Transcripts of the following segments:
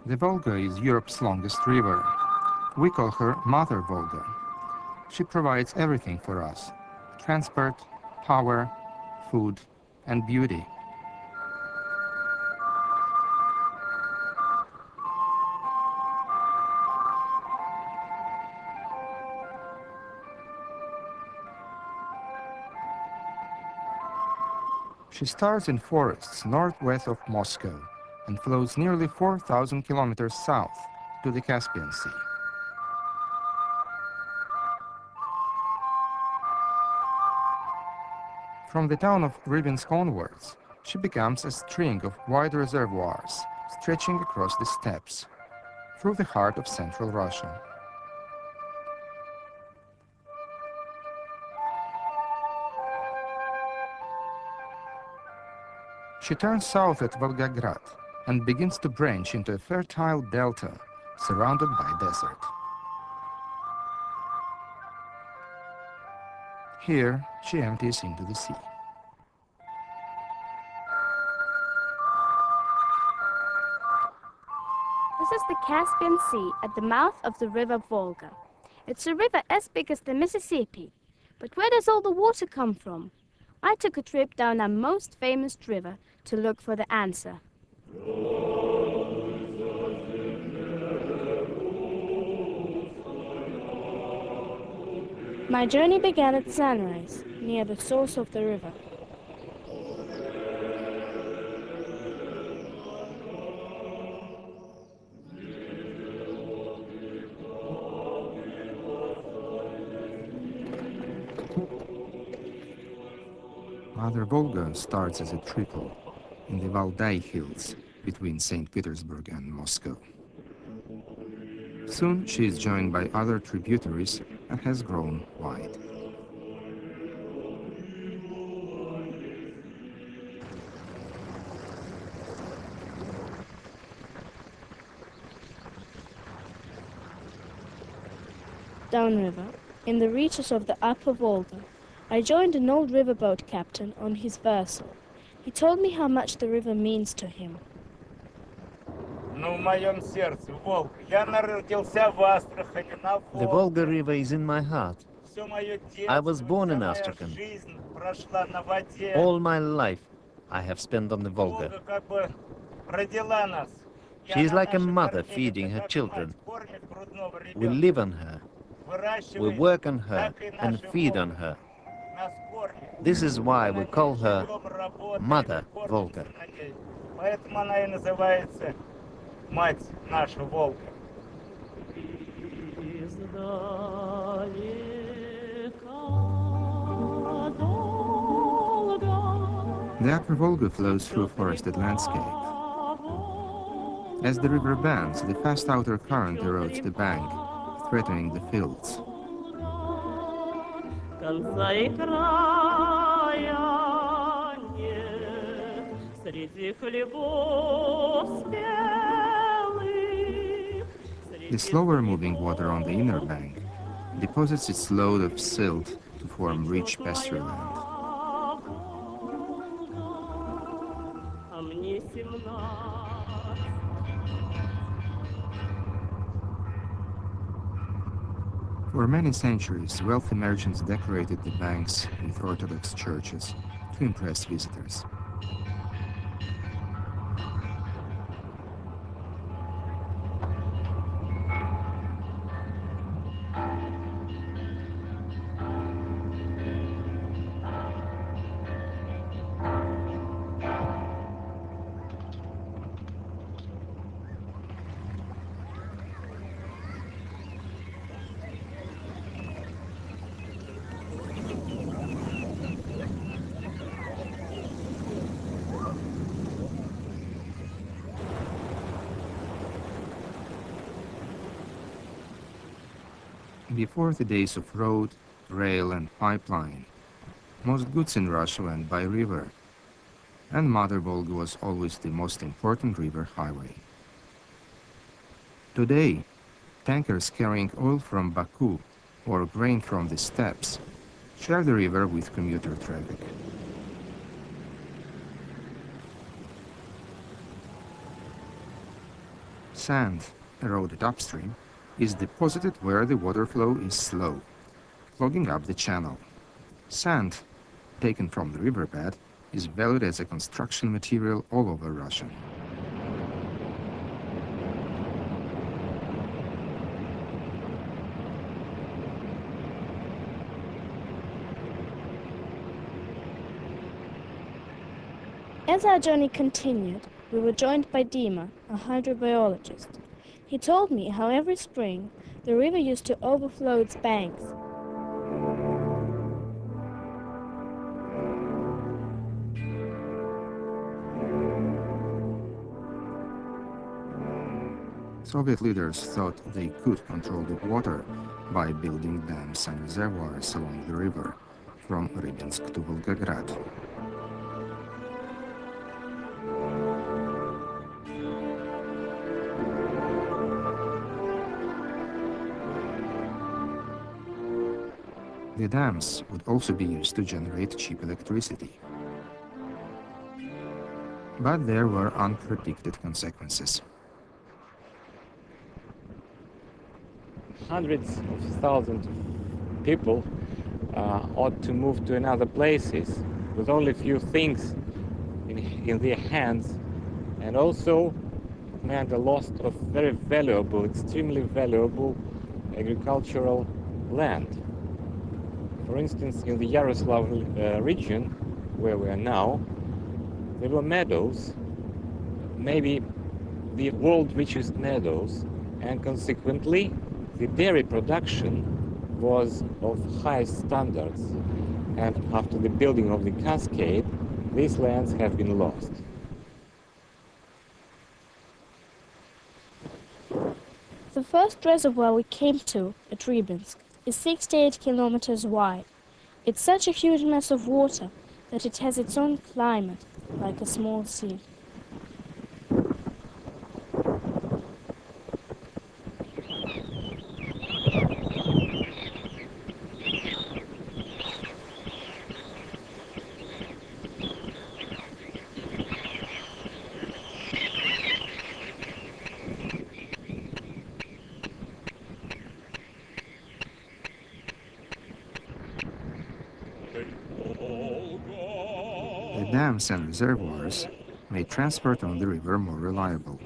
The Volga is Europe's longest river. We call her Mother Volga. She provides everything for us: transport, power, food, and beauty. She starts in forests northwest of Moscow and flows nearly 4,000 kilometers south to the Caspian Sea. From the town of Rybinsk onwards, she becomes a string of wide reservoirs stretching across the steppes through the heart of central Russia. She turns south at Volgograd and begins to branch into a fertile delta surrounded by desert. Here, she empties into the sea. This is the Caspian Sea at the mouth of the river Volga. It's a river as big as the Mississippi. But where does all the water come from? I took a trip down our most famous river to look for the answer. My journey began at sunrise, near the source of the river. Mother Volga starts as a trickle in the Valdai Hills between St. Petersburg and Moscow. Soon she is joined by other tributaries and has grown wide. Downriver, in the reaches of the upper Volga, I joined an old riverboat captain on his vessel. He told me how much the river means to him. The Volga River is in my heart. I was born in Astrakhan. All my life I have spent on the Volga. She is like a mother feeding her children. We live on her. We work on her and feed on her. This is why we call her Mother Volga. The upper Volga flows through a forested landscape. As the river bends, the fast outer current erodes the bank, threatening the fields. The slower moving water on the inner bank deposits its load of silt to form rich pasture land. For many centuries, wealthy merchants decorated the banks with Orthodox churches to impress visitors. Before the days of road, rail, and pipeline, most goods in Russia went by river, and Mother Volga was always the most important river highway. Today, tankers carrying oil from Baku or grain from the steppes share the river with commuter traffic. Sand, eroded upstream, is deposited where the water flow is slow, clogging up the channel. Sand, taken from the riverbed, is valued as a construction material all over Russia. As our journey continued, we were joined by Dima, a hydrobiologist. He told me how every spring the river used to overflow its banks. Soviet leaders thought they could control the water by building dams and reservoirs along the river, from Rybinsk to Volgograd. The dams would also be used to generate cheap electricity. But there were unpredicted consequences. Hundreds of thousands of people ought to move to another places with only a few things in their hands, and also meant the loss of very valuable, extremely valuable agricultural land. For instance, in the Yaroslav region, where we are now, there were meadows, maybe the world's richest meadows, and consequently the dairy production was of high standards, and after the building of the cascade, these lands have been lost. The first reservoir we came to, at Rybinsk, is 68 kilometers wide. It's such a huge mass of water that it has its own climate, like a small sea. The dams and reservoirs made transport on the river more reliable.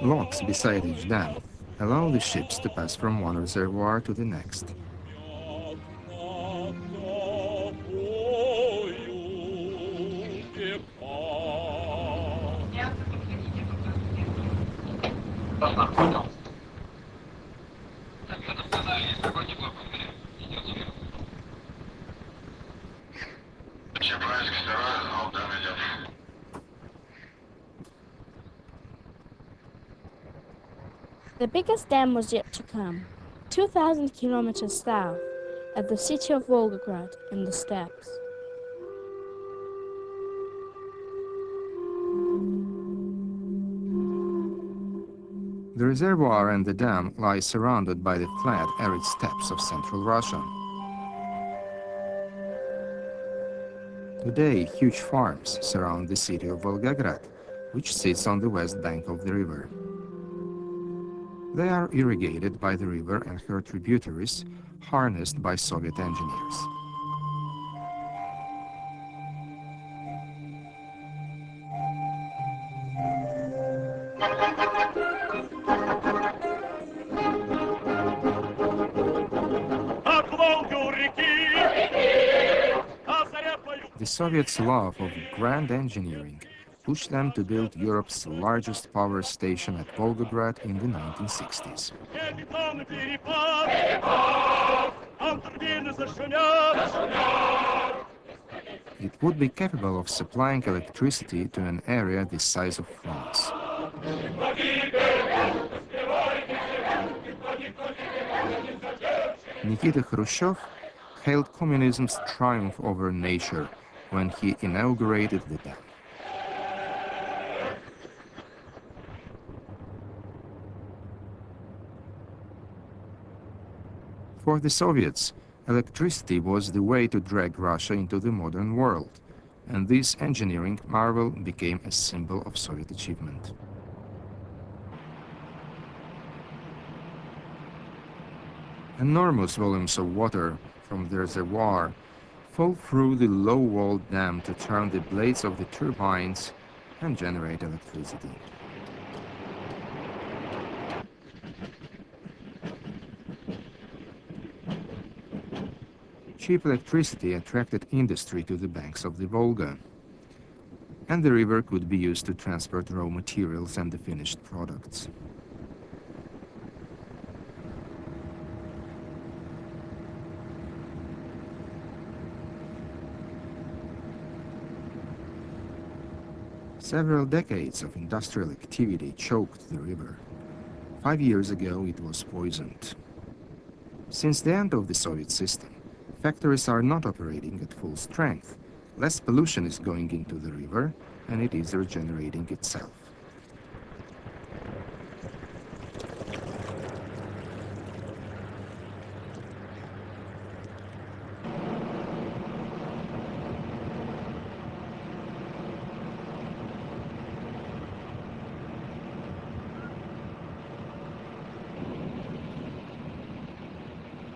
Locks beside each dam allow the ships to pass from one reservoir to the next. The biggest dam was yet to come, 2,000 kilometers south, at the city of Volgograd in the steppes. The reservoir and the dam lie surrounded by the flat, arid steppes of central Russia. Today, huge farms surround the city of Volgograd, which sits on the west bank of the river. They are irrigated by the river and her tributaries, harnessed by Soviet engineers. The Soviets' love of grand engineering pushed them to build Europe's largest power station at Volgograd in the 1960s. It would be capable of supplying electricity to an area the size of France. Nikita Khrushchev hailed communism's triumph over nature when he inaugurated the dam. For the Soviets, electricity was the way to drag Russia into the modern world, and this engineering marvel became a symbol of Soviet achievement. Enormous volumes of water from the reservoir fall through the low-walled dam to turn the blades of the turbines and generate electricity. Cheap electricity attracted industry to the banks of the Volga, and the river could be used to transport raw materials and the finished products. Several decades of industrial activity choked the river. 5 years ago, it was poisoned. Since the end of the Soviet system, factories are not operating at full strength. Less pollution is going into the river, and it is regenerating itself.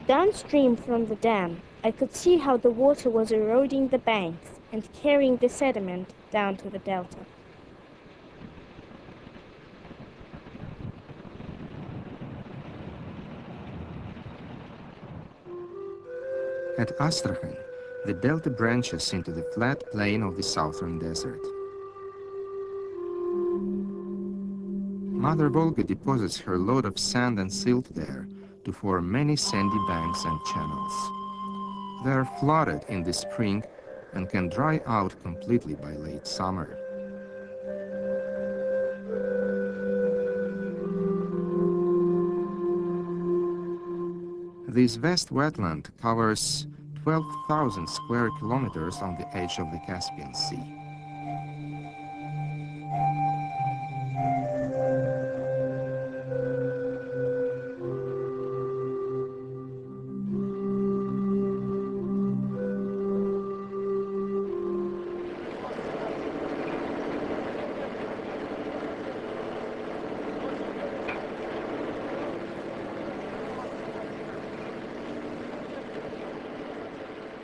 Downstream from the dam, I could see how the water was eroding the banks and carrying the sediment down to the delta. At Astrakhan, the delta branches into the flat plain of the southern desert. Mother Volga deposits her load of sand and silt there to form many sandy banks and channels. They are flooded in the spring and can dry out completely by late summer. This vast wetland covers 12,000 square kilometers on the edge of the Caspian Sea.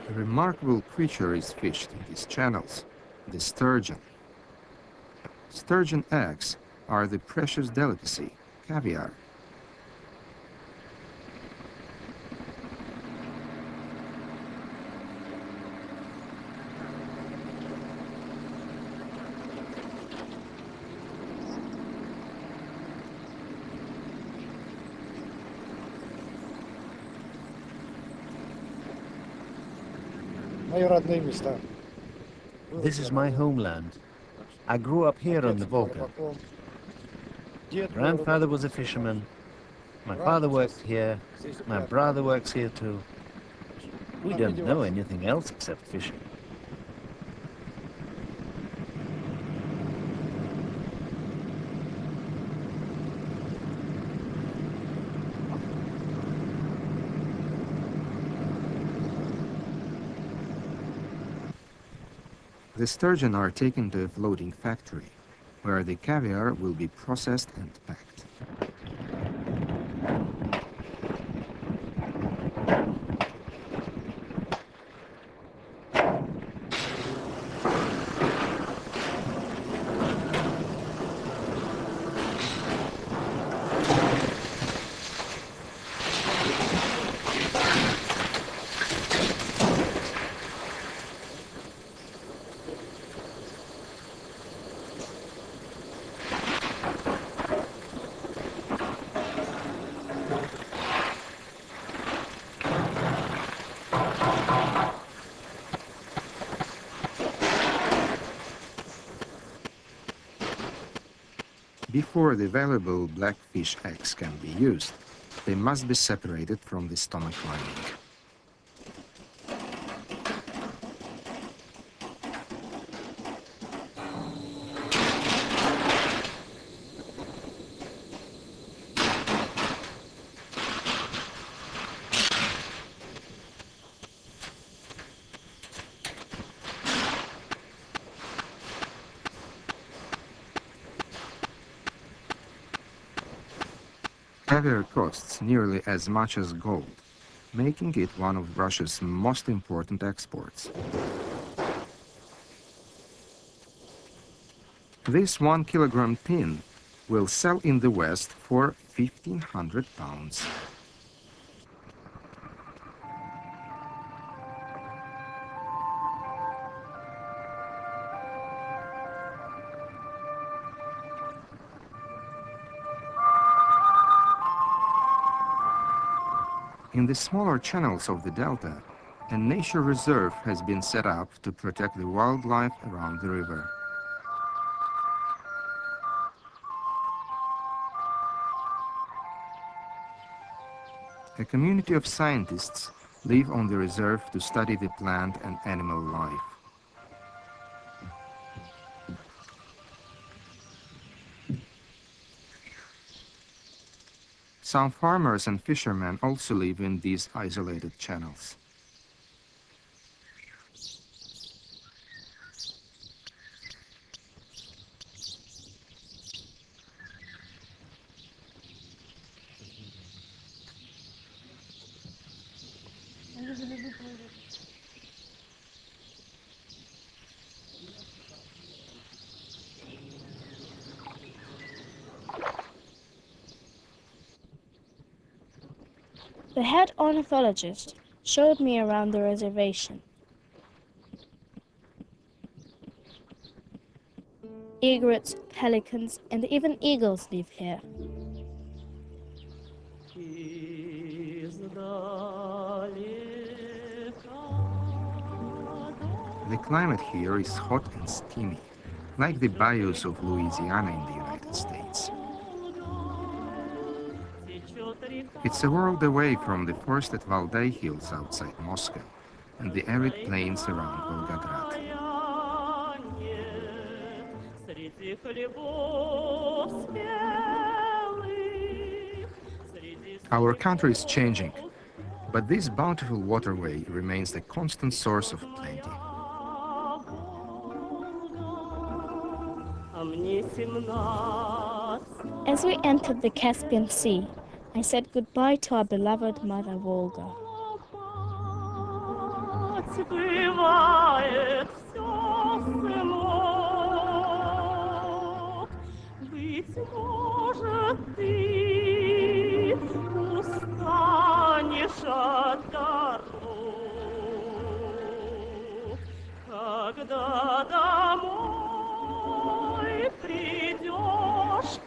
A remarkable creature is fished in these channels, the sturgeon. Sturgeon eggs are the precious delicacy, caviar. This is my homeland. I grew up here on the Volga. Grandfather was a fisherman. My father worked here. My brother works here too. We don't know anything else except fishing. The sturgeon are taken to a floating factory, where the caviar will be processed and packed. Before the valuable blackfish eggs can be used, they must be separated from the stomach lining. Caviar costs nearly as much as gold, making it one of Russia's most important exports. This 1 kilogram tin will sell in the West for 1,500 pounds. In the smaller channels of the delta, a nature reserve has been set up to protect the wildlife around the river. A community of scientists live on the reserve to study the plant and animal life. Some farmers and fishermen also live in these isolated channels. The head ornithologist showed me around the reservation. Egrets, pelicans, and even eagles live here. The climate here is hot and steamy, like the bayous of Louisiana in the United States. It's a world away from the forested Valdai hills outside Moscow and the arid plains around Volgograd. Our country is changing, but this bountiful waterway remains the constant source of plenty. As we entered the Caspian Sea, I said goodbye to our beloved mother Volga. Когда домой придешь,